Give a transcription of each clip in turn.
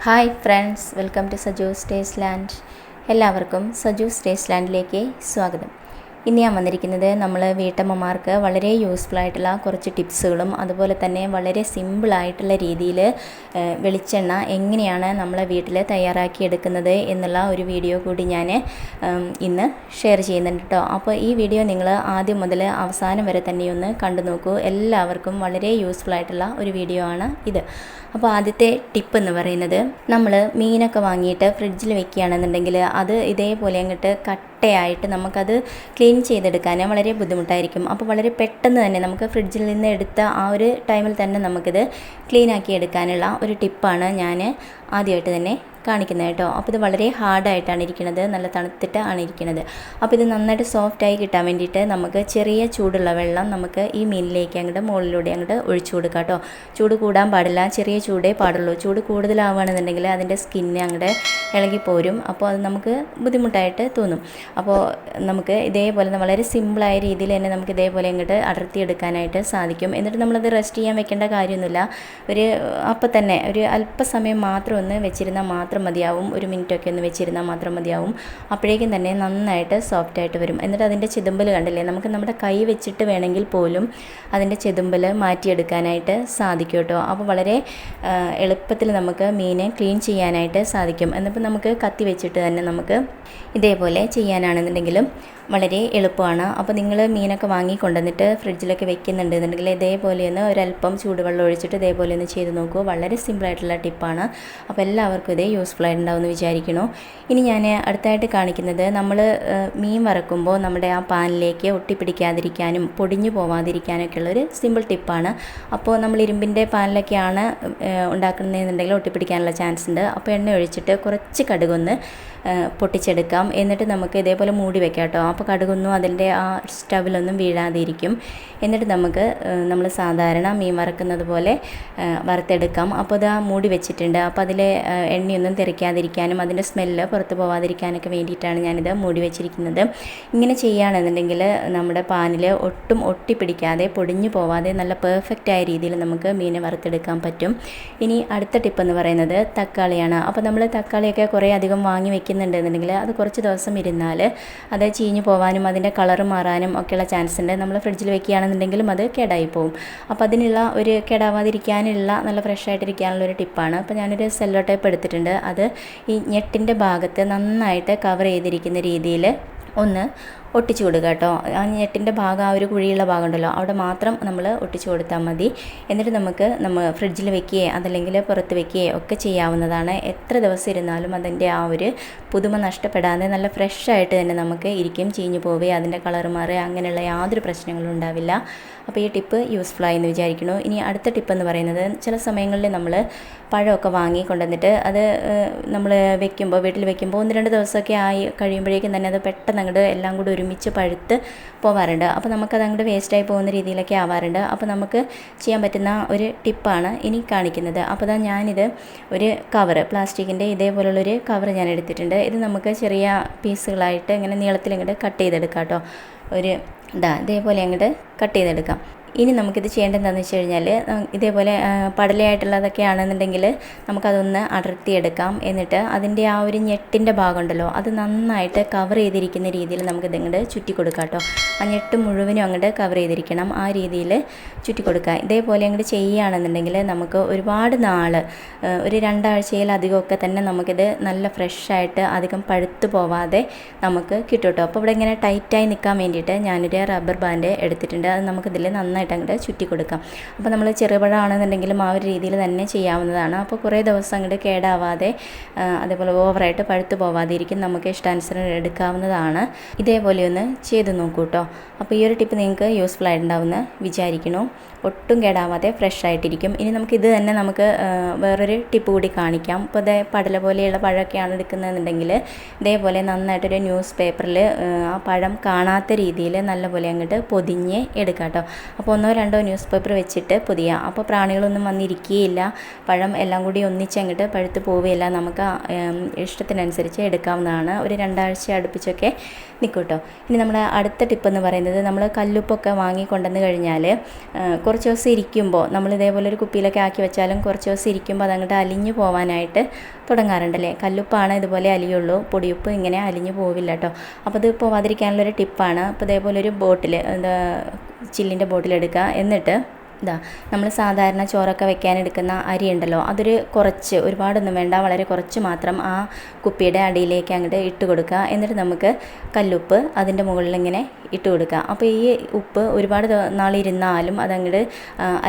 Hi friends, welcome to Saju's Tasteland. എല്ലാവർക്കും സജൂസ് ടേസ്റ്റ്ലാൻഡിലേക്ക് സ്വാഗതം. ഇന്ന് ഞാൻ വന്നിരിക്കുന്നത് നമ്മൾ വീട്ടമ്മമാർക്ക് വളരെ യൂസ്ഫുൾ ആയിട്ടുള്ള കുറച്ച് ടിപ്സുകളും അതുപോലെ തന്നെ വളരെ സിമ്പിളായിട്ടുള്ള രീതിയിൽ വെളിച്ചെണ്ണ എങ്ങനെയാണ് നമ്മളെ വീട്ടിൽ തയ്യാറാക്കിയെടുക്കുന്നത് എന്നുള്ള ഒരു വീഡിയോ കൂടി ഞാൻ ഇന്ന് ഷെയർ ചെയ്യുന്നുണ്ട് കേട്ടോ. അപ്പോൾ ഈ വീഡിയോ നിങ്ങൾ ആദ്യം മുതൽ അവസാനം വരെ തന്നെ ഒന്ന് കണ്ടു നോക്കൂ. എല്ലാവർക്കും വളരെ യൂസ്ഫുൾ ആയിട്ടുള്ള ഒരു വീഡിയോ ആണ് ഇത്. അപ്പോൾ ആദ്യത്തെ ടിപ്പ് എന്ന് പറയുന്നത്, നമ്മൾ മീനൊക്കെ വാങ്ങിയിട്ട് ഫ്രിഡ്ജിൽ വെക്കുകയാണെന്നുണ്ടെങ്കിൽ അത് ഇതേപോലെ അങ്ങോട്ട് കട്ടയായിട്ട് നമുക്കത് ക്ലീൻ ചെയ്തെടുക്കാൻ വളരെ ബുദ്ധിമുട്ടായിരിക്കും. അപ്പോൾ വളരെ പെട്ടെന്ന് തന്നെ നമുക്ക് ഫ്രിഡ്ജിൽ നിന്ന് എടുത്ത ആ ഒരു ടൈമിൽ തന്നെ നമുക്കിത് ക്ലീൻ ആക്കി എടുക്കാനുള്ള ഒരു ടിപ്പാണ് ഞാൻ ആദ്യമായിട്ട് തന്നെ കാണിക്കുന്നത് കേട്ടോ. അപ്പോൾ ഇത് വളരെ ഹാർഡായിട്ടാണ് ഇരിക്കുന്നത്, നല്ല തണുത്തിട്ടാണ് ഇരിക്കുന്നത്. അപ്പോൾ ഇത് നന്നായിട്ട് സോഫ്റ്റായി കിട്ടാൻ വേണ്ടിയിട്ട് നമുക്ക് ചെറിയ ചൂടുള്ള വെള്ളം നമുക്ക് ഈ മീനിലേക്ക് അങ്ങോട്ട് മുകളിലൂടെ അങ്ങോട്ട് ഒഴിച്ചു കൊടുക്കാം കേട്ടോ. ചൂട് കൂടാൻ പാടില്ല, ചെറിയ ചൂടേ പാടുള്ളൂ. ചൂട് കൂടുതലാവുകയാണെന്നുണ്ടെങ്കിൽ അതിൻ്റെ സ്കിന്ന് അങ്ങോട്ട് ഇളകിപ്പോരും. അപ്പോൾ അത് നമുക്ക് ബുദ്ധിമുട്ടായിട്ട് തോന്നും. അപ്പോൾ നമുക്ക് ഇതേപോലെ വളരെ സിമ്പിളായ രീതിയിൽ തന്നെ നമുക്ക് ഇതേപോലെ അങ്ങോട്ട് അടർത്തിയെടുക്കാനായിട്ട് സാധിക്കും. എന്നിട്ട് നമ്മളത് റെസ്റ്റ് ചെയ്യാൻ വെക്കേണ്ട കാര്യമൊന്നുമില്ല. അപ്പം തന്നെ ഒരു അല്പസമയം മാത്രം ഒന്ന് വെച്ചിരുന്നാൽ മാത്രം മതിയാവും. ഒരു മിനിറ്റൊക്കെ ഒന്ന് വെച്ചിരുന്നാൽ മാത്രം മതിയാവും. അപ്പോഴേക്കും തന്നെ നന്നായിട്ട് സോഫ്റ്റായിട്ട് വരും. എന്നിട്ട് അതിൻ്റെ ചെതുമ്പൽ കണ്ടില്ലേ, നമുക്ക് നമ്മുടെ കൈ വെച്ചിട്ട് വേണമെങ്കിൽ പോലും അതിൻ്റെ ചെതുമ്പൽ മാറ്റിയെടുക്കാനായിട്ട് സാധിക്കും കേട്ടോ. അപ്പോൾ വളരെ എളുപ്പത്തിൽ നമുക്ക് മീനെ ക്ലീൻ ചെയ്യാനായിട്ട് സാധിക്കും. എന്നിപ്പോൾ നമുക്ക് കത്തി വെച്ചിട്ട് തന്നെ നമുക്ക് ഇതേപോലെ ചെയ്യാനാണെന്നുണ്ടെങ്കിലും വളരെ എളുപ്പമാണ്. അപ്പോൾ നിങ്ങൾ മീനൊക്കെ വാങ്ങിക്കൊണ്ടുവന്നിട്ട് ഫ്രിഡ്ജിലൊക്കെ വെക്കുന്നുണ്ടെന്നുണ്ടെങ്കിൽ ഇതേപോലെ ഒന്ന് ഒരല്പം ചൂടുവെള്ളം ഒഴിച്ചിട്ട് ഇതേപോലെ ഒന്ന് ചെയ്ത് നോക്കൂ. വളരെ സിമ്പിളായിട്ടുള്ള ടിപ്പാണ്. അപ്പോൾ എല്ലാവർക്കും ഇതേ യൂസ്ഫുൾ ആയിട്ടുണ്ടാവുമെന്ന് വിചാരിക്കുന്നു. ഇനി ഞാൻ അടുത്തായിട്ട് കാണിക്കുന്നത്, നമ്മൾ മീൻ വറക്കുമ്പോൾ നമ്മുടെ ആ പാനിലേക്ക് ഒട്ടിപ്പിടിക്കാതിരിക്കാനും പൊടിഞ്ഞു പോവാതിരിക്കാനൊക്കെ ഉള്ളൊരു സിമ്പിൾ ടിപ്പാണ്. അപ്പോൾ നമ്മൾ ഇരുമ്പിൻ്റെ പാനിലൊക്കെയാണ് ഉണ്ടാക്കുന്നതെന്നുണ്ടെങ്കിൽ ഒട്ടിപ്പിടിക്കാനുള്ള ചാൻസ് ഉണ്ട്. അപ്പോൾ എണ്ണ ഒഴിച്ചിട്ട് കുറച്ച് കടുകൊന്ന് പൊട്ടിച്ചെടുക്കാം. എന്നിട്ട് നമുക്ക് ഇതേപോലെ മൂടി വെക്കാം കേട്ടോ. അപ്പോൾ കടുകൊന്നും അതിൻ്റെ ആ സ്റ്റവിലൊന്നും വീഴാതെ ഇരിക്കും. എന്നിട്ട് നമുക്ക് നമ്മൾ സാധാരണ മീൻ വറക്കുന്നത് പോലെ വറുത്തെടുക്കാം. അപ്പോൾ അത് മൂടി വെച്ചിട്ടുണ്ട്. അപ്പോൾ അതിൽ എണ്ണയൊന്നും തെറിക്കാതിരിക്കാനും അതിൻ്റെ സ്മെല്ല് പുറത്ത് പോവാതിരിക്കാനൊക്കെ വേണ്ടിയിട്ടാണ് ഞാനിത് മൂടി വെച്ചിരിക്കുന്നത്. ഇങ്ങനെ ചെയ്യുകയാണെന്നുണ്ടെങ്കിൽ നമ്മുടെ പാനിൽ ഒട്ടും ഒട്ടിപ്പിടിക്കാതെ പൊടിഞ്ഞു പോവാതെ നല്ല പെർഫെക്റ്റായ രീതിയിൽ നമുക്ക് മീനെ വറുത്തെടുക്കാൻ പറ്റും. ഇനി അടുത്ത ടിപ്പ് എന്ന് പറയുന്നത് തക്കാളിയാണ്. അപ്പോൾ നമ്മൾ തക്കാളിയൊക്കെ കുറേ അധികം വാങ്ങി വെക്കുന്നുണ്ടെന്നുണ്ടെങ്കിൽ അത് കുറച്ച് ദിവസം ഇരുന്നാൽ അത് ചീഞ്ഞു പോകാനും അതിൻ്റെ കളറ് മാറാനും ഒക്കെയുള്ള ചാൻസ് ഉണ്ട്. നമ്മൾ ഫ്രിഡ്ജിൽ വെക്കുകയാണെന്നുണ്ടെങ്കിലും അത് കേടായി പോകും. അപ്പോൾ അതിനുള്ള ഒരു കേടാവാതിരിക്കാനുള്ള നല്ല ഫ്രഷായിട്ടിരിക്കാനുള്ള ഒരു ടിപ്പാണ്. അപ്പോൾ ഞാനൊരു സെല്ലോ ടേപ്പ് എടുത്തിട്ടുണ്ട്. അത് ഈ ഞെട്ടിൻ്റെ ഭാഗത്ത് നന്നായിട്ട് കവർ ചെയ്തിരിക്കുന്ന രീതിയിൽ ഒന്ന് ഒട്ടിച്ചു കൊടുക്കുക കേട്ടോ. ആ ഞെട്ടിൻ്റെ ഭാഗം, ആ ഒരു കുഴിയുള്ള ഭാഗം ഉണ്ടല്ലോ, അവിടെ മാത്രം നമ്മൾ ഒട്ടിച്ചു കൊടുത്താൽ മതി. എന്നിട്ട് നമ്മൾ ഫ്രിഡ്ജിൽ വെക്കുകയോ അതല്ലെങ്കിൽ പുറത്ത് വെക്കുകയോ ഒക്കെ ചെയ്യാവുന്നതാണ്. എത്ര ദിവസം ഇരുന്നാലും അതിൻ്റെ ആ ഒരു പുതുമ നഷ്ടപ്പെടാതെ നല്ല ഫ്രഷായിട്ട് തന്നെ നമുക്ക് ഇരിക്കും. ചീഞ്ഞു പോവുകയോ അതിൻ്റെ കളർ മാറുക അങ്ങനെയുള്ള യാതൊരു പ്രശ്നങ്ങളും ഉണ്ടാവില്ല. അപ്പോൾ ഈ ടിപ്പ് യൂസ്ഫുൾ ആയി എന്ന് വിചാരിക്കുന്നു. ഇനി അടുത്ത ടിപ്പ് എന്ന് പറയുന്നത്, ചില സമയങ്ങളിൽ നമ്മൾ പഴമൊക്കെ വാങ്ങി കൊണ്ടുവന്നിട്ട് അത് നമ്മൾ വീട്ടിൽ വെക്കുമ്പോൾ 1-2 ദിവസമൊക്കെ ആയി കഴിയുമ്പോഴേക്കും തന്നെ അത് പെട്ടെന്ന് അങ്ങോട്ട് എല്ലാം കൂടി ഒരുമിച്ച് പഴുത്ത് പോവാറുണ്ട്. അപ്പോൾ നമുക്കത് അങ്ങോട്ട് വേസ്റ്റായി പോകുന്ന രീതിയിലൊക്കെ ആവാറുണ്ട്. അപ്പോൾ നമുക്ക് ചെയ്യാൻ പറ്റുന്ന ഒരു ടിപ്പാണ് ഇനി കാണിക്കുന്നത്. അപ്പോൾ ഞാനിത് ഒരു കവറ്, പ്ലാസ്റ്റിക്കിൻ്റെ ഇതേപോലുള്ളൊരു കവറ് ഞാൻ എടുത്തിട്ടുണ്ട്. ഇത് നമുക്ക് ചെറിയ പീസുകളായിട്ട് ഇങ്ങനെ നീളത്തിൽ അങ്ങോട്ട് കട്ട് ചെയ്തെടുക്കാം കേട്ടോ. ഇതേപോലെ അങ്ങോട്ട് കട്ട് ചെയ്തെടുക്കാം. ഇനി നമുക്കിത് ചെയ്യേണ്ടതെന്ന് വെച്ച് കഴിഞ്ഞാൽ, ഇതേപോലെ പടലയായിട്ടുള്ളതൊക്കെ ആണെന്നുണ്ടെങ്കിൽ നമുക്കതൊന്ന് അടർത്തിയെടുക്കാം. എന്നിട്ട് അതിൻ്റെ ആ ഒരു ഞെട്ടിൻ്റെ ഭാഗം ഉണ്ടല്ലോ, അത് നന്നായിട്ട് കവർ ചെയ്തിരിക്കുന്ന രീതിയിൽ നമുക്കിത് ഇങ്ങോട്ട് ചുറ്റി കൊടുക്കാം കേട്ടോ. ആ ഞെട്ട് മുഴുവനും അങ്ങോട്ട് കവർ ചെയ്തിരിക്കണം, ആ രീതിയിൽ ചുറ്റി കൊടുക്കുക. ഇതേപോലെ അങ്ങോട്ട് ചെയ്യുകയാണെന്നുണ്ടെങ്കിൽ നമുക്ക് ഒരുപാട് നാൾ, ഒരു 2 ആഴ്ചയിലധികമൊക്കെ തന്നെ നമുക്കിത് നല്ല ഫ്രഷായിട്ട് അധികം പഴുത്ത് പോവാതെ നമുക്ക് കിട്ടും കേട്ടോ. അപ്പോൾ ഇവിടെ ഇങ്ങനെ ടൈറ്റായി നിൽക്കാൻ വേണ്ടിയിട്ട് ഞാനൊരു റബ്ബർ ബാൻഡ് എടുത്തിട്ടുണ്ട്. അത് നമുക്കിതിൽ നന്നായിട്ട് അങ്ങോട്ട് ചുറ്റി കൊടുക്കാം. അപ്പോൾ നമ്മൾ ചെറുപഴമാണെന്നുണ്ടെങ്കിലും ആ ഒരു രീതിയിൽ തന്നെ ചെയ്യാവുന്നതാണ്. അപ്പോൾ കുറേ ദിവസം അങ്ങോട്ട് കേടാവാതെ അതേപോലെ ഓവറായിട്ട് പഴുത്ത് പോവാതെ ഇരിക്കും. നമുക്ക് ഇഷ്ടാനുസരണം എടുക്കാവുന്നതാണ്. ഇതേപോലെ ഒന്ന് ചെയ്ത് നോക്കൂ കേട്ടോ. അപ്പോൾ ഈ ഒരു ടിപ്പ് നിങ്ങൾക്ക് യൂസ്ഫുൾ ആയിട്ടുണ്ടാവുമെന്ന് വിചാരിക്കുന്നു. ഒട്ടും കേടാവാതെ ഫ്രഷ് ആയിട്ടിരിക്കും. ഇനി നമുക്കിത് തന്നെ വേറൊരു ടിപ്പ് കൂടി കാണിക്കാം. ഇപ്പോൾ പടല പോലെയുള്ള പഴമൊക്കെയാണ് എടുക്കുന്നതെന്നുണ്ടെങ്കിൽ ഇതേപോലെ നന്നായിട്ടൊരു ന്യൂസ് പേപ്പറിൽ ആ പഴം കാണാത്ത രീതിയിൽ നല്ലപോലെ അങ്ങോട്ട് പൊതിഞ്ഞ് എടുക്കാം കേട്ടോ. അപ്പോൾ അപ്പോൾ 1-2 ന്യൂസ് പേപ്പർ വെച്ചിട്ട് പൊതിയുക. അപ്പോൾ പ്രാണികളൊന്നും വന്നിരിക്കുകയില്ല, പഴം എല്ലാം കൂടി ഒന്നിച്ചങ്ങോട്ട് പഴുത്ത് പോവുകയില്ല. നമുക്ക് ഇഷ്ടത്തിനനുസരിച്ച് എടുക്കാവുന്നതാണ്. ഒരു 2 ആഴ്ച അടുപ്പിച്ചൊക്കെ നിൽക്കും കേട്ടോ. ഇനി നമ്മുടെ അടുത്ത ടിപ്പെന്ന് പറയുന്നത്, നമ്മൾ കല്ലുപ്പൊക്കെ വാങ്ങിക്കൊണ്ടുവന്ന് കഴിഞ്ഞാൽ കുറച്ച് ദിവസം ഇരിക്കുമ്പോൾ, നമ്മൾ ഇതേപോലെ ഒരു കുപ്പിയിലൊക്കെ ആക്കി വെച്ചാലും കുറച്ച് ദിവസം ഇരിക്കുമ്പോൾ അതങ്ങോട്ട് അലിഞ്ഞു പോകാനായിട്ട് തുടങ്ങാറുണ്ടല്ലേ. കല്ലുപ്പാണ് ഇതുപോലെ അലിയുള്ളൂ, പൊടിയുപ്പ് ഇങ്ങനെ അലിഞ്ഞു പോവില്ല കേട്ടോ. അപ്പോൾ ഇത് പോവാതിരിക്കാനുള്ളൊരു ടിപ്പാണ്. അപ്പോൾ ഇതേപോലെ ഒരു ബോട്ടിൽ, ചില്ലിൻ്റെ ബോട്ടിൽ എടുക്കുക. എന്നിട്ട് നമ്മൾ സാധാരണ ചോറൊക്കെ വെക്കാൻ എടുക്കുന്ന അരി ഉണ്ടല്ലോ, അതൊരു കുറച്ച്, ഒരുപാടൊന്നും വേണ്ട, വളരെ കുറച്ച് മാത്രം ആ കുപ്പിയുടെ അടിയിലേക്ക് അങ്ങോട്ട് ഇട്ട് കൊടുക്കുക. എന്നിട്ട് നമുക്ക് കല്ലുപ്പ് അതിൻ്റെ മുകളിൽ ഇങ്ങനെ ഇട്ട് കൊടുക്കുക. അപ്പോൾ ഈ ഉപ്പ് ഒരുപാട് നാളിരുന്നാലും അതങ്ങോട്ട്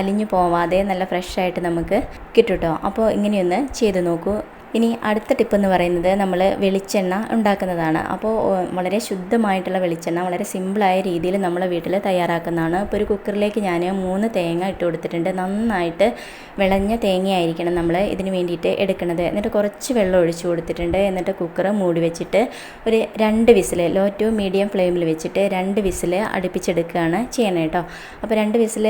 അലിഞ്ഞു പോവാതെ നല്ല ഫ്രഷായിട്ട് നമുക്ക് കിട്ടും കേട്ടോ. അപ്പോൾ ഇങ്ങനെയൊന്ന് ചെയ്ത് നോക്കൂ. ഇനി അടുത്ത ടിപ്പെന്ന് പറയുന്നത്, നമ്മൾ വെളിച്ചെണ്ണ ഉണ്ടാക്കുന്നതാണ്. അപ്പോൾ വളരെ ശുദ്ധമായിട്ടുള്ള വെളിച്ചെണ്ണ വളരെ സിമ്പിളായ രീതിയിൽ നമ്മളെ വീട്ടിൽ തയ്യാറാക്കുന്നതാണ്. ഇപ്പോൾ ഒരു കുക്കറിലേക്ക് ഞാൻ 3 തേങ്ങ ഇട്ട് കൊടുത്തിട്ടുണ്ട്. നന്നായിട്ട് വിളഞ്ഞ തേങ്ങയായിരിക്കണം നമ്മൾ ഇതിന് വേണ്ടിയിട്ട് എടുക്കുന്നത്. എന്നിട്ട് കുറച്ച് വെള്ളം ഒഴിച്ച് കൊടുത്തിട്ടുണ്ട്. എന്നിട്ട് കുക്കർ മൂടി വെച്ചിട്ട് ഒരു 2 വിസിൽ, ലോ ടു മീഡിയം ഫ്ലെയിമിൽ വെച്ചിട്ട് 2 വിസിൽ അടുപ്പിച്ചെടുക്കുകയാണ് ചെയ്യണം കേട്ടോ. അപ്പോൾ 2 വിസിൽ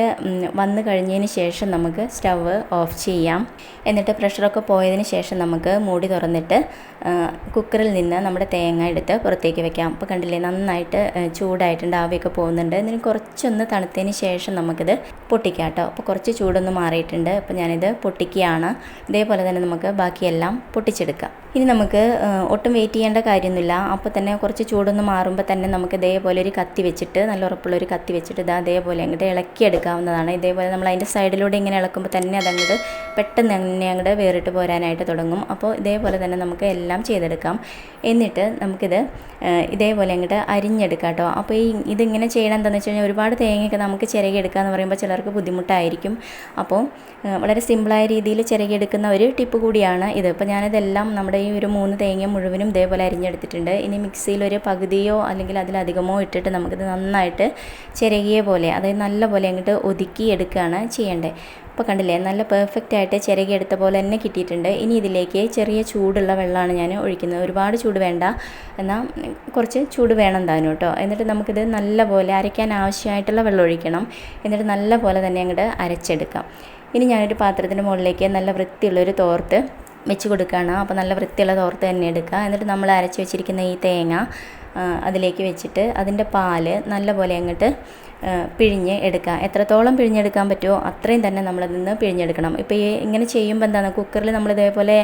വന്നു കഴിഞ്ഞതിന് ശേഷം നമുക്ക് സ്റ്റവ് ഓഫ് ചെയ്യാം. എന്നിട്ട് പ്രഷറൊക്കെ പോയതിന് ശേഷം നമുക്ക് മൂടി തുറന്നിട്ട് കുക്കറിൽ നിന്ന് നമ്മുടെ തേങ്ങ എടുത്ത് പുറത്തേക്ക് വെക്കാം. അപ്പോൾ കണ്ടില്ലേ, നന്നായിട്ട് ചൂടായിട്ടുണ്ട്, ആവിയൊക്കെ പോകുന്നുണ്ട്. ഇതിന് കുറച്ചൊന്ന് തണുത്തതിന് ശേഷം നമുക്കിത് പൊട്ടിക്കാം കേട്ടോ. അപ്പോൾ കുറച്ച് ചൂടൊന്ന് മാറിയിട്ടുണ്ട്. അപ്പോൾ ഞാനിത് പൊട്ടിക്കുകയാണ്. ഇതേപോലെ തന്നെ നമുക്ക് ബാക്കിയെല്ലാം പൊട്ടിച്ചെടുക്കാം. ഇനി നമുക്ക് ഒട്ടും വെയിറ്റ് ചെയ്യേണ്ട കാര്യമൊന്നുമില്ല. അപ്പോൾ തന്നെ കുറച്ച് ചൂടൊന്ന് മാറുമ്പോൾ തന്നെ നമുക്ക് ഇതേപോലെ ഒരു കത്തി വെച്ചിട്ട്, നല്ല ഉറപ്പുള്ളൊരു കത്തി വെച്ചിട്ട് അതേപോലെ അങ്ങോട്ട് ഇളക്കിയെടുക്കാവുന്നതാണ്. ഇതേപോലെ നമ്മൾ അതിൻ്റെ സൈഡിലൂടെ ഇങ്ങനെ ഇളക്കുമ്പോൾ തന്നെ അതങ്ങോട്ട് പെട്ടെന്ന് തന്നെ അങ്ങോട്ട് വേറിട്ട് പോരാനായിട്ട് തുടങ്ങും. അപ്പോൾ ഇതേപോലെ തന്നെ നമുക്ക് എല്ലാം ചെയ്തെടുക്കാം. എന്നിട്ട് നമുക്കിത് ഇതേപോലെ അങ്ങോട്ട് അരിഞ്ഞെടുക്കാം കേട്ടോ. അപ്പോൾ ഇതിങ്ങനെ ചെയ്യണം എന്താണെന്ന് വെച്ച് കഴിഞ്ഞാൽ, ഒരുപാട് തേങ്ങയൊക്കെ നമുക്ക് ചിരകിയെടുക്കുക എന്ന് പറയുമ്പോൾ ചിലർക്ക് ബുദ്ധിമുട്ടായിരിക്കും. അപ്പോൾ വളരെ സിമ്പിളായ രീതിയിൽ ചിരകിയെടുക്കുന്ന ഒരു ടിപ്പ് കൂടിയാണ് ഇത്. അപ്പോൾ ഞാനിതെല്ലാം നമ്മുടെ ഈ ഒരു 3 തേങ്ങ മുഴുവനും ഇതേപോലെ അരിഞ്ഞെടുത്തിട്ടുണ്ട്. ഇനി മിക്സിയിൽ ഒരു പകുതിയോ അല്ലെങ്കിൽ അതിലധികമോ ഇട്ടിട്ട് നമുക്കിത് നന്നായിട്ട് ചിരകിയ പോലെ, അതായത് നല്ല പോലെ അങ്ങോട്ട് ഒതുക്കി എടുക്കുകയാണ് ചെയ്യേണ്ടത്. അപ്പോൾ കണ്ടില്ലേ, നല്ല പെർഫെക്റ്റ് ആയിട്ട് ചിരകിയെടുത്ത പോലെ തന്നെ കിട്ടിയിട്ടുണ്ട്. ഇനി ഇതിലേക്ക് ചെറിയ ചൂടുള്ള വെള്ളമാണ് ഞാൻ ഒഴിക്കുന്നത്. ഒരുപാട് ചൂട് വേണ്ട, എന്നാൽ കുറച്ച് ചൂട് വേണം താനും കേട്ടോ. എന്നിട്ട് നമുക്കിത് നല്ല പോലെ അരയ്ക്കാൻ ആവശ്യമായിട്ടുള്ള വെള്ളം ഒഴിക്കണം. എന്നിട്ട് നല്ല പോലെ തന്നെ അങ്ങോട്ട് അരച്ചെടുക്കാം. ഇനി ഞാനൊരു പാത്രത്തിൻ്റെ മുകളിലേക്ക് നല്ല വൃത്തിയുള്ളൊരു തോർത്ത് വെച്ച് കൊടുക്കുകയാണ്. അപ്പോൾ നല്ല വൃത്തിയുള്ള തോർത്ത് തന്നെ എടുക്കുക. എന്നിട്ട് നമ്മൾ അരച്ച് വെച്ചിരിക്കുന്ന ഈ തേങ്ങ അതിലേക്ക് വെച്ചിട്ട് അതിൻ്റെ പാല് നല്ല പോലെ അങ്ങോട്ട് പിഴിഞ്ഞ് എടുക്കുക. എത്രത്തോളം പിഴിഞ്ഞെടുക്കാൻ പറ്റുമോ അത്രയും തന്നെ നമ്മളതിൽ നിന്ന് പിഴിഞ്ഞെടുക്കണം. ഇപ്പോൾ ഇങ്ങനെ ചെയ്യുമ്പോൾ എന്താണ്, കുക്കറിൽ നമ്മൾ ഇതേപോലെ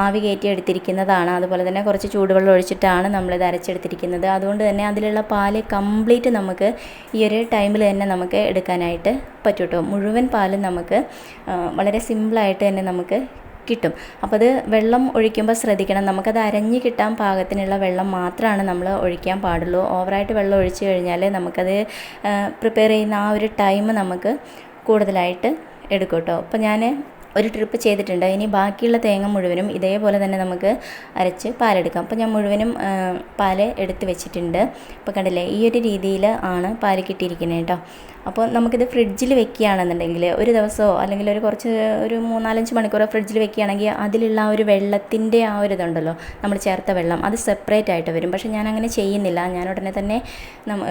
ആവി കയറ്റി എടുത്തിരിക്കുന്നതാണ്. അതുപോലെ തന്നെ കുറച്ച് ചൂടുവെള്ളം ഒഴിച്ചിട്ടാണ് നമ്മളിത് അരച്ചെടുത്തിരിക്കുന്നത്. അതുകൊണ്ട് തന്നെ അതിലുള്ള പാല് കംപ്ലീറ്റ് നമുക്ക് ഈ ഒരു ടൈമിൽ തന്നെ നമുക്ക് എടുക്കാനായിട്ട് പറ്റും കേട്ടോ. മുഴുവൻ പാലും നമുക്ക് വളരെ സിമ്പിളായിട്ട് തന്നെ നമുക്ക് കിട്ടും. അപ്പോൾ അത് വെള്ളം ഒഴിക്കുമ്പോൾ ശ്രദ്ധിക്കണം, നമുക്കത് അരഞ്ഞ് കിട്ടാൻ പാകത്തിനുള്ള വെള്ളം മാത്രമാണ് നമ്മൾ ഒഴിക്കാൻ പാടുള്ളൂ. ഓവറായിട്ട് വെള്ളം ഒഴിച്ച് കഴിഞ്ഞാൽ നമുക്കത് പ്രിപ്പയർ ചെയ്യുന്ന ആ ഒരു ടൈം നമുക്ക് കൂടുതലായിട്ട് എടുക്കും കേട്ടോ. അപ്പോൾ ഞാൻ ഒരു ട്രിപ്പ് ചെയ്തിട്ടുണ്ട്. ഇനി ബാക്കിയുള്ള തേങ്ങ മുഴുവനും ഇതേപോലെ തന്നെ നമുക്ക് അരച്ച് പാലെടുക്കാം. അപ്പോൾ ഞാൻ മുഴുവനും പാല് എടുത്ത് വെച്ചിട്ടുണ്ട്. അപ്പോൾ കണ്ടില്ലേ, ഈ ഒരു രീതിയിൽ ആണ് പാല് കിട്ടിയിരിക്കുന്നത് കേട്ടോ. അപ്പോൾ നമുക്കിത് ഫ്രിഡ്ജിൽ വെക്കുകയാണെന്നുണ്ടെങ്കിൽ ഒരു ദിവസമോ അല്ലെങ്കിൽ ഒരു 3-4 മണിക്കൂറോ ഫ്രിഡ്ജിൽ വെക്കുകയാണെങ്കിൽ അതിലുള്ള ആ ഒരു വെള്ളത്തിൻ്റെ ആ ഒരു ഇതുണ്ടല്ലോ, നമ്മൾ ചേർത്ത വെള്ളം അത് സെപ്പറേറ്റ് ആയിട്ട് വരും. പക്ഷേ ഞാൻ അങ്ങനെ ചെയ്യുന്നില്ല, ഞാൻ ഉടനെ തന്നെ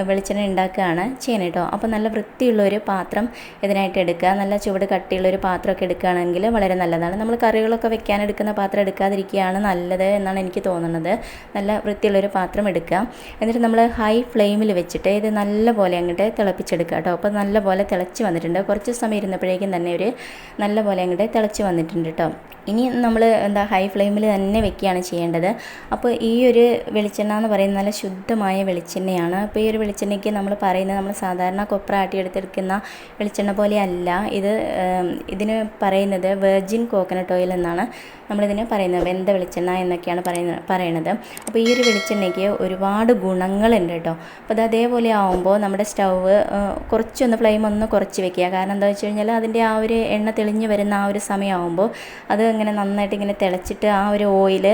വെളിച്ചെണ്ണ ഉണ്ടാക്കുകയാണ് ചെയ്യുന്നത് കേട്ടോ. അപ്പോൾ നല്ല വൃത്തിയുള്ളൊരു പാത്രം ഇതിനായിട്ട് എടുക്കുക. നല്ല ചുവട് കട്ടിയുള്ളൊരു പാത്രമൊക്കെ എടുക്കുകയാണെങ്കിൽ വളരെ നല്ലതാണ്. നമ്മൾ കറികളൊക്കെ വെക്കാൻ എടുക്കുന്ന പാത്രം എടുക്കാതിരിക്കുകയാണ് നല്ലത് എന്നാണ് എനിക്ക് തോന്നുന്നത്. നല്ല വൃത്തിയുള്ളൊരു പാത്രം എടുക്കുക. എന്നിട്ട് നമ്മൾ ഹൈ ഫ്ലെയിമിൽ വെച്ചിട്ട് ഇത് നല്ല പോലെ അങ്ങോട്ട് തിളപ്പിച്ചെടുക്കുക കേട്ടോ. അപ്പോൾ നല്ല പോലെ തിളച്ച് വന്നിട്ടുണ്ട്. കുറച്ച് സമയം ഇരുന്നപ്പോഴേക്കും തന്നെ ഒരു നല്ല പോലെ അങ്ങോട്ട് തിളച്ച് വന്നിട്ടുണ്ട് കേട്ടോ. ഇനി നമ്മൾ ഹൈ ഫ്ലെയിമിൽ തന്നെ വെക്കുകയാണ് ചെയ്യേണ്ടത്. അപ്പോൾ ഈ ഒരു വെളിച്ചെണ്ണ എന്ന് പറയുന്നത് നല്ല ശുദ്ധമായ വെളിച്ചെണ്ണയാണ്. അപ്പോൾ ഈ ഒരു വെളിച്ചെണ്ണയ്ക്ക് നമ്മൾ പറയുന്നത്, നമ്മൾ സാധാരണ കൊപ്ര ആട്ടിയെടുത്തെടുക്കുന്ന വെളിച്ചെണ്ണ പോലെയല്ല ഇത്. ഇതിന് പറയുന്നത് വെർജിൻ കോക്കനട്ട് ഓയിൽ എന്നാണ് നമ്മളിതിന് പറയുന്നത്, വെന്ത വെളിച്ചെണ്ണ എന്നൊക്കെയാണ് പറയണത്. അപ്പോൾ ഈ ഒരു വെളിച്ചെണ്ണയ്ക്ക് ഒരുപാട് ഗുണങ്ങളുണ്ട് കേട്ടോ. അപ്പോൾ അത് അതേപോലെ ആകുമ്പോൾ നമ്മുടെ സ്റ്റൗവ് കുറച്ചൊന്ന് ഫ്ലെയിം ഒന്ന് കുറച്ച് വെക്കുക. കാരണം എന്താ വെച്ച് കഴിഞ്ഞാൽ അതിൻ്റെ ആ ഒരു എണ്ണ തെളിഞ്ഞ് വരുന്ന ആ ഒരു സമയമാകുമ്പോൾ അത് ഇങ്ങനെ നന്നായിട്ട് ഇങ്ങനെ തിളച്ചിട്ട് ആ ഒരു ഓയിൽ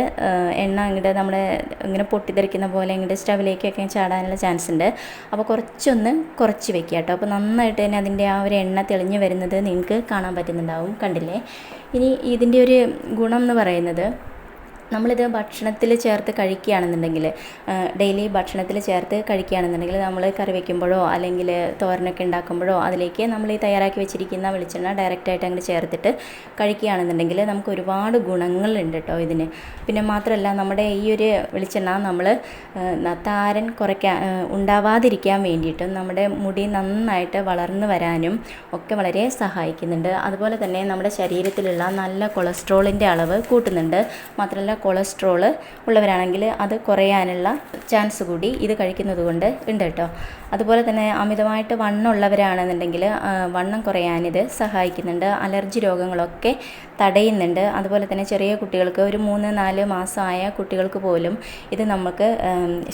എണ്ണ ഇങ്ങോട്ട് നമ്മുടെ ഇങ്ങനെ പൊട്ടിത്തെറിക്കുന്ന പോലെ ഇങ്ങോട്ട് സ്റ്റവിലേക്കൊക്കെ ചാടാനുള്ള ചാൻസ് ഉണ്ട്. അപ്പോൾ കുറച്ചൊന്ന് കുറച്ച് വെക്കുക കേട്ടോ. അപ്പോൾ നന്നായിട്ട് തന്നെ അതിൻ്റെ ആ ഒരു എണ്ണ തെളിഞ്ഞ് വരുന്നത് നിങ്ങൾക്ക് കാണാൻ പറ്റുന്നുണ്ടാവും. കണ്ടില്ലേ? ഇനി ഇതിൻ്റെ ഒരു ഗുണം എന്ന് പറയുന്നത്, നമ്മളിത് ഭക്ഷണത്തിൽ ചേർത്ത് കഴിക്കുകയാണെന്നുണ്ടെങ്കിൽ, ഡെയിലി ഭക്ഷണത്തിൽ ചേർത്ത് കഴിക്കുകയാണെന്നുണ്ടെങ്കിൽ, നമ്മൾ കറി വയ്ക്കുമ്പോഴോ അല്ലെങ്കിൽ തോരനൊക്കെ ഉണ്ടാക്കുമ്പോഴോ അതിലേക്ക് നമ്മൾ ഈ തയ്യാറാക്കി വെച്ചിരിക്കുന്ന വെളിച്ചെണ്ണ ഡയറക്റ്റായിട്ട് അങ്ങോട്ട് ചേർത്തിട്ട് കഴിക്കുകയാണെന്നുണ്ടെങ്കിൽ നമുക്ക് ഒരുപാട് ഗുണങ്ങളുണ്ട് കേട്ടോ ഇതിന്. പിന്നെ മാത്രമല്ല, നമ്മുടെ ഈ ഒരു വെളിച്ചെണ്ണ നമ്മൾ താരൻ ഉണ്ടാവാതിരിക്കാൻ വേണ്ടിയിട്ടും നമ്മുടെ മുടി നന്നായിട്ട് വളർന്നു വരാനും ഒക്കെ വളരെ സഹായിക്കുന്നുണ്ട്. അതുപോലെ തന്നെ നമ്മുടെ ശരീരത്തിലുള്ള നല്ല കൊളസ്ട്രോളിൻ്റെ അളവ് കൂട്ടുന്നുണ്ട്. മാത്രമല്ല, കൊളസ്ട്രോൾ ഉള്ളവരാണെങ്കിൽ അത് കുറയാനുള്ള ചാൻസ് കൂടി ഇത് കഴിക്കുന്നത് കൊണ്ട് ഉണ്ട് കേട്ടോ. അതുപോലെ തന്നെ അമിതമായിട്ട് വണ്ണം ഉള്ളവരാണെന്നുണ്ടെങ്കിൽ വണ്ണം കുറയാനിത് സഹായിക്കുന്നുണ്ട്. അലർജി രോഗങ്ങളൊക്കെ തടയുന്നുണ്ട്. അതുപോലെ തന്നെ ചെറിയ കുട്ടികൾക്ക്, ഒരു 3-4 മാസമായ കുട്ടികൾക്ക് പോലും ഇത് നമുക്ക്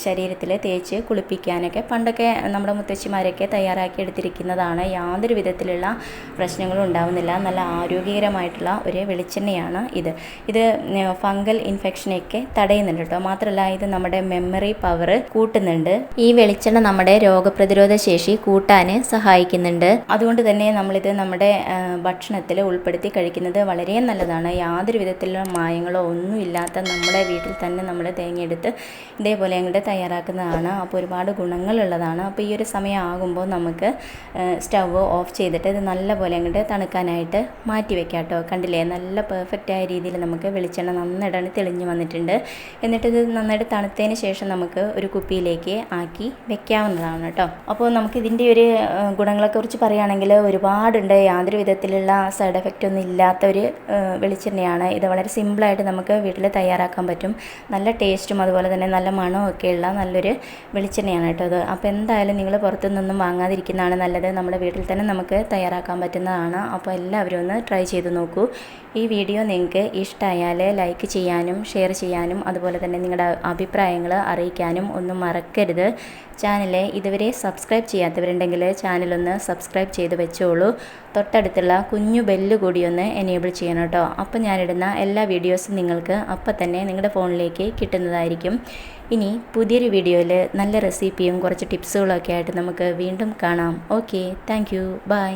ശരീരത്തിൽ തേച്ച് കുളിപ്പിക്കാനൊക്കെ പണ്ടൊക്കെ നമ്മുടെ മുത്തശ്ശിമാരൊക്കെ തയ്യാറാക്കി എടുത്തിരിക്കുന്നതാണ്. യാതൊരു വിധത്തിലുള്ള പ്രശ്നങ്ങളും ഉണ്ടാവുന്നില്ല. നല്ല ആരോഗ്യകരമായിട്ടുള്ള ഒരു വെളിച്ചെണ്ണയാണ് ഇത്. ഫംഗൽ ഇൻഫെക്ഷനൊക്കെ തടയുന്നുണ്ട് കേട്ടോ. മാത്രമല്ല, ഇത് നമ്മുടെ മെമ്മറി പവർ കൂട്ടുന്നുണ്ട്. ഈ വെളിച്ചെണ്ണ നമ്മുടെ രോഗപ്രതിരോധ ശേഷി കൂട്ടാൻ സഹായിക്കുന്നുണ്ട്. അതുകൊണ്ട് തന്നെ നമ്മളിത് നമ്മുടെ ഭക്ഷണത്തിൽ ഉൾപ്പെടുത്തി കഴിക്കുന്നത് വളരെ നല്ലതാണ്. യാതൊരു വിധത്തിലുള്ള മായങ്ങളോ ഒന്നുമില്ലാത്ത നമ്മുടെ വീട്ടിൽ തന്നെ നമ്മൾ തേങ്ങയെടുത്ത് ഇതേപോലെ അങ്ങോട്ട് തയ്യാറാക്കുന്നതാണ്. അപ്പോൾ ഒരുപാട് ഗുണങ്ങളുള്ളതാണ്. അപ്പോൾ ഈ ഒരു സമയം ആകുമ്പോൾ നമുക്ക് സ്റ്റവ് ഓഫ് ചെയ്തിട്ട് ഇത് നല്ലപോലെ അങ്ങോട്ട് തണുക്കാനായിട്ട് മാറ്റി വെക്കാം കേട്ടോ. കണ്ടില്ലേ, നല്ല പെർഫെക്റ്റായ രീതിയിൽ നമുക്ക് വെളിച്ചെണ്ണ നന്നായിട്ട് തെളിഞ്ഞ് വന്നിട്ടുണ്ട്. എന്നിട്ടിത് നന്നായിട്ട് തണുത്തതിന് ശേഷം നമുക്ക് ഒരു കുപ്പിയിലേക്ക് ആക്കി വെക്കാവുന്നതാണ് കേട്ടോ. അപ്പോൾ നമുക്ക് ഇതിൻ്റെ ഒരു ഗുണങ്ങളെക്കുറിച്ച് പറയുകയാണെങ്കിൽ ഒരുപാടുണ്ട്. യാതൊരു വിധത്തിലുള്ള സൈഡ് എഫക്റ്റ് ഒന്നും ഇല്ലാത്ത ഒരു വെളിച്ചെണ്ണയാണ് ഇത്. വളരെ സിമ്പിളായിട്ട് നമുക്ക് വീട്ടിൽ തയ്യാറാക്കാൻ പറ്റും. നല്ല ടേസ്റ്റും അതുപോലെ തന്നെ നല്ല മണമൊക്കെയുള്ള നല്ലൊരു വെളിച്ചെണ്ണയാണ് കേട്ടോ അത്. അപ്പോൾ എന്തായാലും നിങ്ങൾ പുറത്തുനിന്നൊന്നും വാങ്ങാതിരിക്കുന്നതാണ് നല്ലത്. നമ്മുടെ വീട്ടിൽ തന്നെ നമുക്ക് തയ്യാറാക്കാൻ പറ്റുന്നതാണ്. അപ്പോൾ എല്ലാവരും ഒന്ന് ട്രൈ ചെയ്ത് നോക്കൂ. ഈ വീഡിയോ നിങ്ങൾക്ക് ഇഷ്ടമായാൽ ലൈക്ക് ചെയ്യാനും ഷെയർ ചെയ്യാനും അതുപോലെ തന്നെ നിങ്ങളുടെ അഭിപ്രായങ്ങൾ അറിയിക്കാനും ഒന്നും മറക്കരുത്. ചാനൽ ഇതുവരെ സബ്സ്ക്രൈബ് ചെയ്യാത്തവരുണ്ടെങ്കിൽ ചാനലൊന്ന് സബ്സ്ക്രൈബ് ചെയ്ത് വെച്ചോളൂ. തൊട്ടടുത്തുള്ള കുഞ്ഞു ബെല്ല് കൂടി ഒന്ന് എനേബിൾ ചെയ്യണം കേട്ടോ. അപ്പോൾ ഞാനിടുന്ന എല്ലാ വീഡിയോസും നിങ്ങൾക്ക് അപ്പം തന്നെ നിങ്ങളുടെ ഫോണിലേക്ക് കിട്ടുന്നതായിരിക്കും. ഇനി പുതിയൊരു വീഡിയോയിൽ നല്ല റെസിപ്പിയും കുറച്ച് ടിപ്സുകളൊക്കെ ആയിട്ട് നമുക്ക് വീണ്ടും കാണാം. Okay, thank you, by.